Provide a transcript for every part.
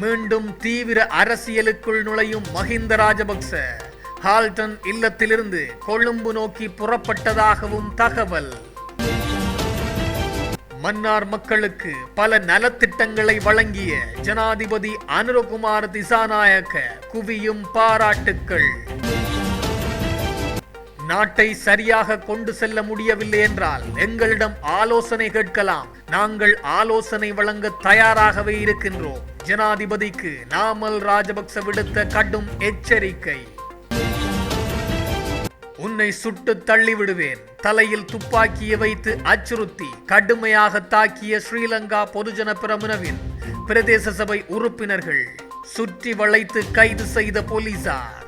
மீண்டும் தீவிர அரசியலுக்குள் நுழையும் மஹிந்த ராஜபக்ச ஹால்டன் இல்லத்திலிருந்து கொழும்பு நோக்கி புறப்பட்டதாகவும் தகவல். மன்னார் மக்களுக்கு பல நலத்திட்டங்களை வழங்கிய ஜனாதிபதி அனுரகுமார் திசாநாயக்க குவியும் பாராட்டுக்கள். நாட்டை சரியாக கொண்டு செல்ல முடியவில்லை என்றால் எங்களிடம் ஆலோசனை கேட்கலாம். நாங்கள் ஆலோசனை வழங்க தயாராகவே இருக்கின்றோம். ஜனாதிபதிக்கு நாமல் ராஜபக்ச விடுத்த கடும் எச்சரிக்கை. உன்னை சுட்டு தள்ளிவிடுவேன், தலையில் துப்பாக்கியை வைத்து அச்சுறுத்தி கடுமையாக தாக்கிய ஸ்ரீலங்கா பொதுஜன பிரமுனவின் பிரதேச சபை உறுப்பினர்கள் சுற்றி வளைத்து கைது செய்த போலீசார்.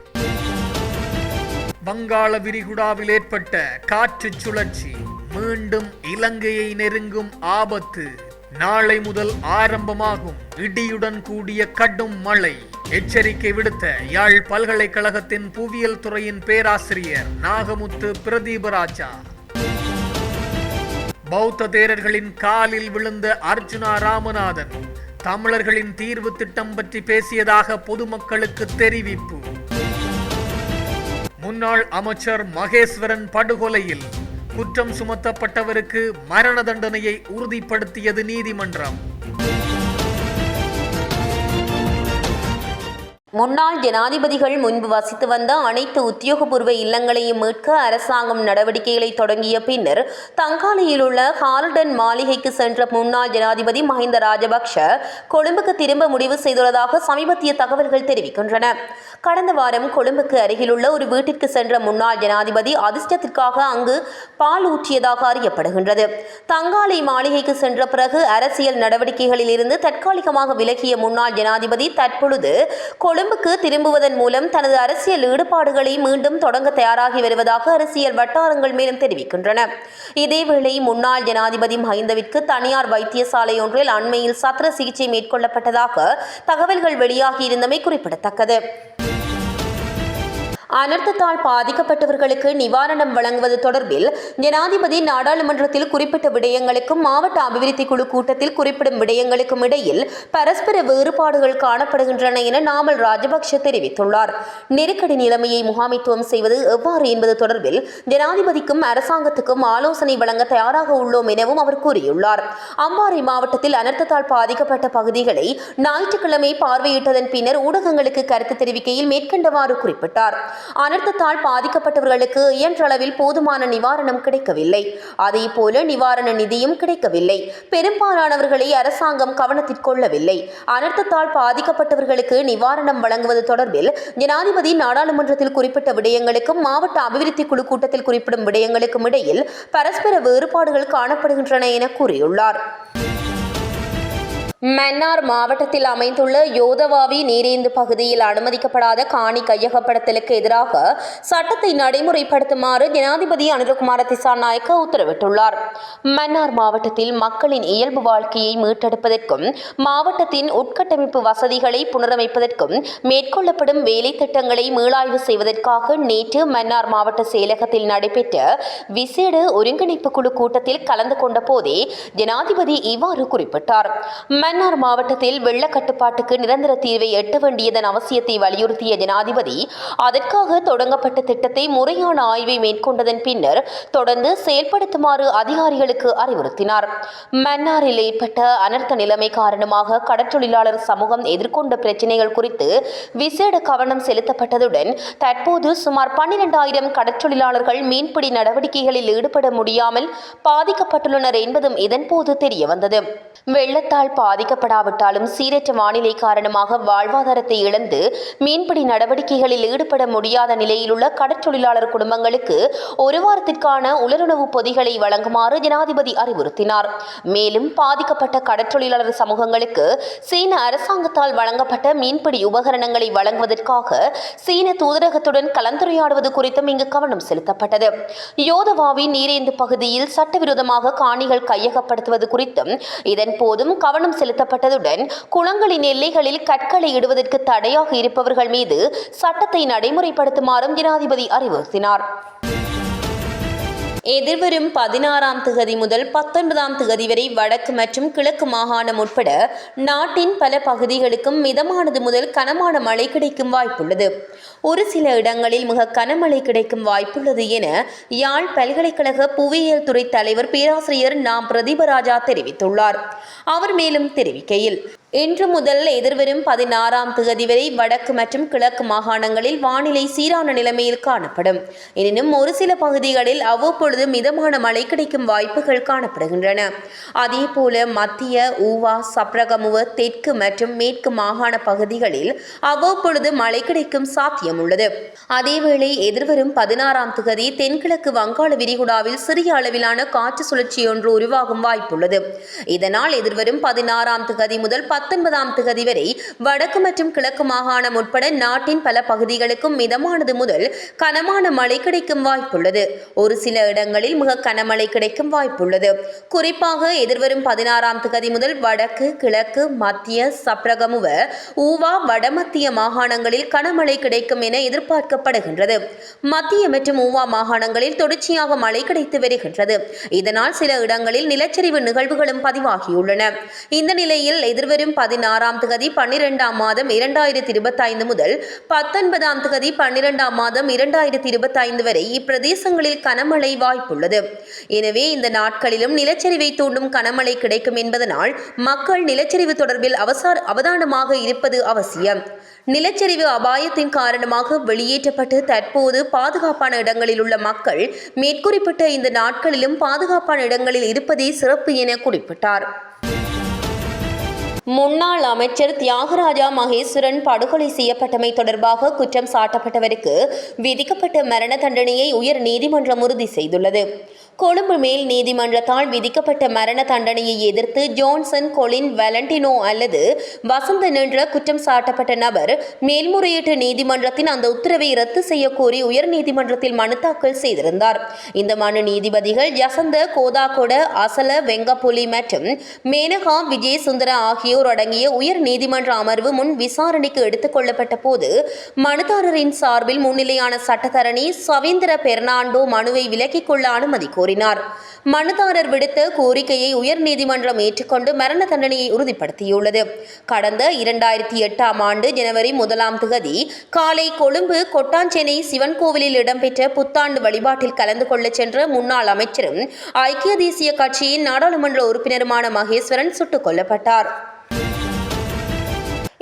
வங்காள விரிகுடாவில் ஏற்பட்ட காற்று சுழற்சி மீண்டும் இலங்கையை நெருங்கும் ஆபத்து. நாளை முதல் ஆரம்பமாகும் இடியுடன் கூடிய கடும் மழை. எச்சரிக்கை விடுத்த யாழ் பல்கலைக்கழகத்தின் புவியியல் துறையின் பேராசிரியர் நாகமுத்து பிரதீபராஜா. பௌத்த தேரர்களின் காலில் விழுந்த அர்ஜுனா ராமநாதன் தமிழர்களின் தீர்வு திட்டம் பற்றி பேசியதாக பொதுமக்களுக்கு தெரிவிப்பு. முன்னாள் அமைச்சர் மகேஸ்வரன் படுகொலையில் குற்றம் சுமத்தப்பட்டவருக்கு மரண தண்டனையை உறுதிப்படுத்தியது நீதிமன்றம். முன்னாள் ஜனாதிபதிகள் முன்பு வசித்து வந்த அனைத்து உத்தியோகபூர்வ இல்லங்களையும் மீட்க அரசாங்கம் நடவடிக்கைகளை தொடங்கிய பின்னர் தங்காலையில் உள்ள ஹால்டன் மாளிகைக்கு சென்ற முன்னாள் ஜனாதிபதி மஹிந்த ராஜபக்ஷ கொழும்புக்கு திரும்ப முடிவு செய்துள்ளதாக சமீபத்திய தகவல்கள் தெரிவிக்கின்றன. கடந்த வாரம் கொழும்புக்கு அருகிலுள்ள ஒரு வீட்டிற்கு சென்ற முன்னாள் ஜனாதிபதி அதிர்ஷ்டத்திற்காக அங்கு பால் ஊற்றியதாக அறியப்படுகின்றது. தங்காலை மாளிகைக்கு சென்ற பிறகு அரசியல் நடவடிக்கைகளில் இருந்து தற்காலிகமாக விலகிய முன்னாள் ஜனாதிபதி தற்பொழுது கொழும்புக்கு திரும்புவதன் மூலம் தனது அரசியல் ஈடுபாடுகளை மீண்டும் தொடங்க தயாராகி வருவதாக அரசியல் வட்டாரங்கள் மேலும் தெரிவிக்கின்றன. இதேவேளை முன்னாள் ஜனாதிபதி மஹிந்தவிற்கு தனியார் வைத்தியசாலை ஒன்றில் அண்மையில் சத்திர சிகிச்சை மேற்கொள்ளப்பட்டதாக தகவல்கள் வெளியாகியிருந்தமை குறிப்பிடத்தக்கது. அனர்த்தத்தால் பாதிக்கப்பட்டவர்களுக்கு நிவாரணம் வழங்குவது தொடர்பில் ஜனாதிபதி நாடாளுமன்றத்தில் குறிப்பிட்ட விடயங்களுக்கும் மாவட்ட அபிவிருத்தி குழு கூட்டத்தில் குறிப்பிடும் விடயங்களுக்கும் இடையில் பரஸ்பர வேறுபாடுகள் காணப்படுகின்றன என நாமல் ராஜபக்ஷ தெரிவித்துள்ளார். நெருக்கடி நிலைமையை முகாமைத்துவம் செய்வது எவ்வாறு என்பது தொடர்பில் ஜனாதிபதிக்கும் அரசாங்கத்துக்கும் ஆலோசனை வழங்க தயாராக உள்ளோம் எனவும் அவர் கூறியுள்ளார். அம்பாறை மாவட்டத்தில் அனர்த்தத்தால் பாதிக்கப்பட்ட பகுதிகளை ஞாயிற்றுக்கிழமை பார்வையிட்டதன் பின்னர் ஊடகங்களுக்கு கருத்து தெரிவிக்கையில் மேற்கண்டவாறு குறிப்பிட்டார். அனர்த்தத்தால் பாதிக்கப்பட்டவர்களுக்கு இயன்றளவில் போதுமான நிவாரணம் கிடைக்கவில்லை. அதே போல நிவாரண நிதியும் கிடைக்கவில்லை. பெரும்பாலானவர்களை அரசாங்கம் கவனத்திற்கொள்ளவில்லை. அனர்த்தத்தால் பாதிக்கப்பட்டவர்களுக்கு நிவாரணம் வழங்குவது தொடர்பில் ஜனாதிபதி நாடாளுமன்றத்தில் குறிப்பிட்ட விடயங்களுக்கும் மாவட்ட அபிவிருத்தி குழு கூட்டத்தில் குறிப்பிடும் விடயங்களுக்கும் இடையில் பரஸ்பர வேறுபாடுகள் காணப்படுகின்றன என கூறியுள்ளார். மன்னார் மாவட்டத்தில் அமைந்துள்ள யோதவாவி நீரேந்து பகுதியில் அனுமதிக்கப்படாத காணி கையகப்படுத்தலுக்கு எதிராக சட்டத்தை நடைமுறைப்படுத்துமாறு ஜனாதிபதி அனுரகுமார திசாநாயக்க உத்தரவிட்டுள்ளார். மன்னார் மாவட்டத்தில் மக்களின் இயல்பு வாழ்க்கையை மீட்டெடுப்பதற்கும் மாவட்டத்தின் உட்கட்டமைப்பு வசதிகளை புனரமைப்பதற்கும் மேற்கொள்ளப்படும் வேலை திட்டங்களை மீளாய்வு செய்வதற்காக நேற்று மன்னார் மாவட்ட செயலகத்தில் நடைபெற்ற விசேட ஒருங்கிணைப்பு குழு கூட்டத்தில் கலந்து கொண்ட போதே ஜனாதிபதி இவ்வாறு குறிப்பிட்டார். மன்னார் மாவட்டத்தில் வெள்ள கட்டுப்பாட்டுக்கு நிரந்தர தீர்வை எட்ட வேண்டியதன் அவசியத்தை வலியுறுத்திய ஜனாதிபதி அதற்காக தொடங்கப்பட்ட திட்டத்தை முறையான ஆய்வை மேற்கொண்டதன் பின்னர் தொடர்ந்து செயல்படுத்துமாறு அதிகாரிகளுக்கு அறிவுறுத்தினார். மன்னாரில் ஏற்பட்ட அனர்த்த நிலைமை காரணமாக கடற்றொழிலாளர் சமூகம் எதிர்கொண்ட பிரச்சினைகள் குறித்து விசேட கவனம் செலுத்தப்பட்டதுடன் தற்போது சுமார் 12,000 கடற்றொழிலாளர்கள் மீன்பிடி நடவடிக்கைகளில் ஈடுபட முடியாமல் பாதிக்கப்பட்டுள்ளனர் என்பதும் இதன்போது தெரியவந்தது. வெள்ளத்தால் பாதிக்கப்படாவிட்டாலும் சீரற்ற வானிலை காரணமாக வாழ்வாதாரத்தை இழந்து மீன்பிடி நடவடிக்கைகளில் ஈடுபட முடியாத நிலையில் உள்ள கடற்றொழிலாளர் குடும்பங்களுக்கு ஒரு வாரத்திற்கான உலருணவு பொதிகளை வழங்குமாறு ஜனாதிபதி அறிவுறுத்தினார். மேலும் பாதிக்கப்பட்ட கடற்றொழிலாளர் சமூகங்களுக்கு சீன அரசாங்கத்தால் வழங்கப்பட்ட மீன்பிடி உபகரணங்களை வழங்குவதற்காக சீன தூதரகத்துடன் கலந்துரையாடுவது குறித்தும் இங்கு கவனம் செலுத்தப்பட்டது. யோதவாவி நீரேந்து பகுதியில் சட்டவிரோதமாக காணிகள் கையகப்படுத்துவது குறித்தும் இதன் போதும் கவனம் செலுத்தப்பட்டதுடன் குளங்களின் எல்லைகளில் கற்களை இடுவதற்கு தடையாக இருப்பவர்கள் மீது சட்டத்தை நடைமுறைப்படுத்துமாறும் ஜனாதிபதி அறிவுறுத்தினார். எதிர்வரும் 16ஆம் திகதி முதல் 19ஆம் திகதி வரை வடக்கு மற்றும் கிழக்கு மாகாணம் உட்பட நாட்டின் பல பகுதிகளுக்கும் மிதமானது முதல் கனமான மழை கிடைக்கும் வாய்ப்புள்ளது. ஒரு சில இடங்களில் மிக கனமழை கிடைக்கும் வாய்ப்புள்ளது என யாழ் பல்கலைக்கழக புவியியல் துறை தலைவர் பேராசிரியர் நாம் பிரதீபராஜா தெரிவித்துள்ளார். அவர் மேலும் தெரிவிக்கையில், இன்று முதல் எதிர்வரும் 16ஆம் திகதி வரை வடக்கு மற்றும் கிழக்கு மாகாணங்களில் வானிலை சீரான நிலைமையில் காணப்படும். எனினும் ஒரு சில பகுதிகளில் அவ்வப்பொழுது மிதமான மழை கிடைக்கும் வாய்ப்புகள் காணப்படுகின்றன. அதேபோல மத்திய, ஊவா, சப்ரகமுவ, தெற்கு மற்றும் மேற்கு மாகாண பகுதிகளில் அவ்வப்பொழுது மழை கிடைக்கும் சாத்தியம் உள்ளது. அதேவேளை எதிர்வரும் 16ஆம் திகதி தென்கிழக்கு வங்காள விரிகுடாவில் சிறிய அளவிலான காற்று சுழற்சி ஒன்று உருவாகும் வாய்ப்புள்ளது. இதனால் எதிர்வரும் 16ஆம் திகதி முதல் 19ஆம் திகதி வரை வடக்கு மற்றும் கிழக்கு மாகாணம் உட்பட நாட்டின் பல பகுதிகளுக்கும் மிதமானது முதல் கனமான மழை கிடைக்கும் வாய்ப்புள்ளது. ஒரு சில இடங்களில் மிக கனமழை கிடைக்கும் வாய்ப்புள்ளது. குறிப்பாக எதிர்வரும் 16ஆம் திகதி முதல் வடக்கு, கிழக்கு, மத்திய, சப்ரகமுவ, ஊவா, வடமத்திய மாகாணங்களில் கனமழை கிடைக்கும் என எதிர்பார்க்கப்படுகின்றது. மத்திய மற்றும் ஊவா மாகாணங்களில் தொடர்ச்சியாக மழை கிடைத்து வருகின்றது. இதனால் சில இடங்களில் நிலச்சரிவு நிகழ்வுகளும் பதிவாகியுள்ளன. இந்த நிலையில் எதிர்வரும் 16ஆம் திகதி 12ஆம் மாதம் 2025 முதல் 19ஆம் திகதி 12ஆம் மாதம் 2025 வரை இப்பிரதேசங்களில் கனமழை வாய்ப்புள்ளது. எனவே இந்த நாட்களிலும் நிலச்சரிவை தூண்டும் கனமழை கிடைக்கும் என்பதனால் மக்கள் நிலச்சரிவு தொடர்பில் அவதானமாக இருப்பது அவசியம். நிலச்சரிவு அபாயத்தின் காரணமாக வெளியேற்றப்பட்டு தற்போது பாதுகாப்பான இடங்களில் உள்ள மக்கள் மேற்குறிப்பிட்ட இந்த நாட்களிலும் பாதுகாப்பான இடங்களில் இருப்பதே சிறப்பு என குறிப்பிட்டார். முன்னாள் அமைச்சர் தியாகராஜா மகேஸ்வரன் படுகொலை செய்யப்பட்டமை தொடர்பாக குற்றம் சாட்டப்பட்டவருக்கு விதிக்கப்பட்ட மரண தண்டனையை உயர் நீதிமன்றம் உறுதி செய்துள்ளது. கொழும்பு மேல் நீதிமன்றத்தால் விதிக்கப்பட்ட மரண தண்டனையை எதிர்த்து ஜோன்சன், கொலின், வேலண்டினோ அல்லது வசந்தன் என்ற குற்றம் சாட்டப்பட்ட நபர் மேல்முறையீட்டு நீதிமன்றத்தின் அந்த உத்தரவை ரத்து செய்ய கோரி உயர் நீதிமன்றத்தில் மனு தாக்கல் செய்திருந்தார். இந்த மனு நீதிபதிகள் யசந்த கோதாகொட, அசல வெங்கப்புலி மற்றும் மேனகா விஜயசுந்தர ஆகியோர் அடங்கிய உயர் நீதிமன்ற அமர்வு முன் விசாரணைக்கு எடுத்துக் கொள்ளப்பட்ட போது மனுதாரரின் சார்பில் முன்னிலையான சட்டத்தரணி சவீந்திர பெர்னாண்டோ மனுவை விலக்கிக் கொள்ள அனுமதி கோரினார். மனுதாரர் விடுத்த கோரிக்கையை உயர் நீதிமன்றம் ஏற்றுக்கொண்டு மரண தண்டனையை உறுதிப்படுத்தியுள்ளது. கடந்த 2008ஆம் ஆண்டு ஜனவரி 1ஆம் திகதி காலை கொழும்பு கொட்டாஞ்சேனை சிவன் கோவிலில் இடம்பெற்ற புத்தாண்டு வழிபாட்டில் கலந்து கொள்ள சென்ற முன்னாள் அமைச்சரும் ஐக்கிய தேசிய கட்சியின் நாடாளுமன்ற உறுப்பினருமான மகேஸ்வரன் சுட்டுக் கொல்லப்பட்டார்.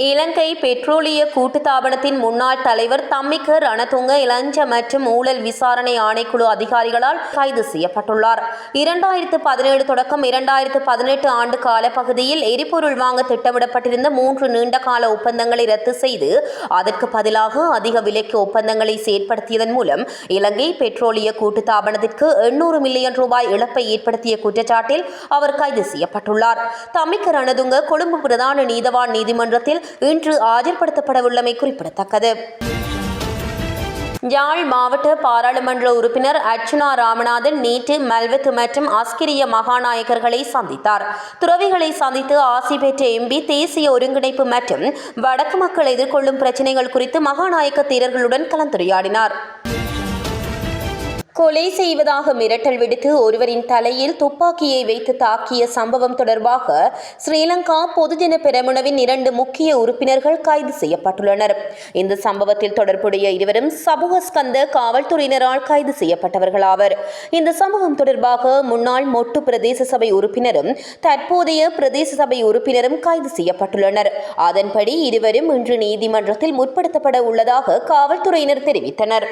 இலங்கை பெட்ரோலிய கூட்டுத்தாபனத்தின் முன்னாள் தலைவர் தம்மிக்க ரணதுங்க இளஞ்ச மற்றும் ஊழல் விசாரணை ஆணைக்குழு அதிகாரிகளால் கைது செய்யப்பட்டுள்ளார். 2017 தொடக்கம் 2018 ஆண்டு காலப்பகுதியில் எரிபொருள் வாங்க திட்டமிடப்பட்டிருந்த 3 நீண்டகால ஒப்பந்தங்களை ரத்து செய்து அதற்கு பதிலாக அதிக விலைக்கு ஒப்பந்தங்களை செயற்படுத்தியதன் மூலம் இலங்கை பெட்ரோலிய கூட்டுத்தாபனத்திற்கு 800 மில்லியன் ரூபாய் இழப்பை ஏற்படுத்திய குற்றச்சாட்டில் அவர் கைது செய்யப்பட்டுள்ளார். தம்மிக்க ரணதுங்க கொழும்பு பிரதான நீதவான் நீதிமன்றத்தில் இன்று ஆஜர்படுத்தப்படவுள்ளமை குறிப்பிடத்தக்கது. யாழ் மாவட்ட பாராளுமன்ற உறுப்பினர் அர்ச்சுனா ராமநாதன் நேற்று மல்வத்து மற்றும் அஸ்கிரிய மகாநாயகர்களை சந்தித்தார். துறவிகளை சந்தித்து ஆசி பெற்ற எம்பி தேசிய ஒருங்கிணைப்பு மற்றும் வடக்கு மக்கள் எதிர்கொள்ளும் பிரச்சினைகள் குறித்து மகாநாயக்க தேரர்களுடன் கலந்துரையாடினார். கொலை செய்வதாக மிரட்டல் விடுத்து ஒருவரின் தலையில் துப்பாக்கியை வைத்து தாக்கிய சம்பவம் தொடர்பாக ஸ்ரீலங்கா பொதுஜன பெரமுனவின் 2 முக்கிய உறுப்பினர்கள் கைது செய்யப்பட்டுள்ளனர். இந்த சம்பவத்தில் தொடர்புடைய இருவரும் சபுகஸ்கந்த காவல்துறையினரால் கைது செய்யப்பட்டவர்களாவர். இந்த சம்பவம் தொடர்பாக முன்னாள் மொட்டு பிரதேச சபை உறுப்பினரும் தற்போதைய பிரதேச சபை உறுப்பினரும் கைது செய்யப்பட்டுள்ளனர். அதன்படி இருவரும் இன்று நீதிமன்றத்தில் முற்படுத்தப்பட உள்ளதாக காவல்துறையினர் தெரிவித்தனர்.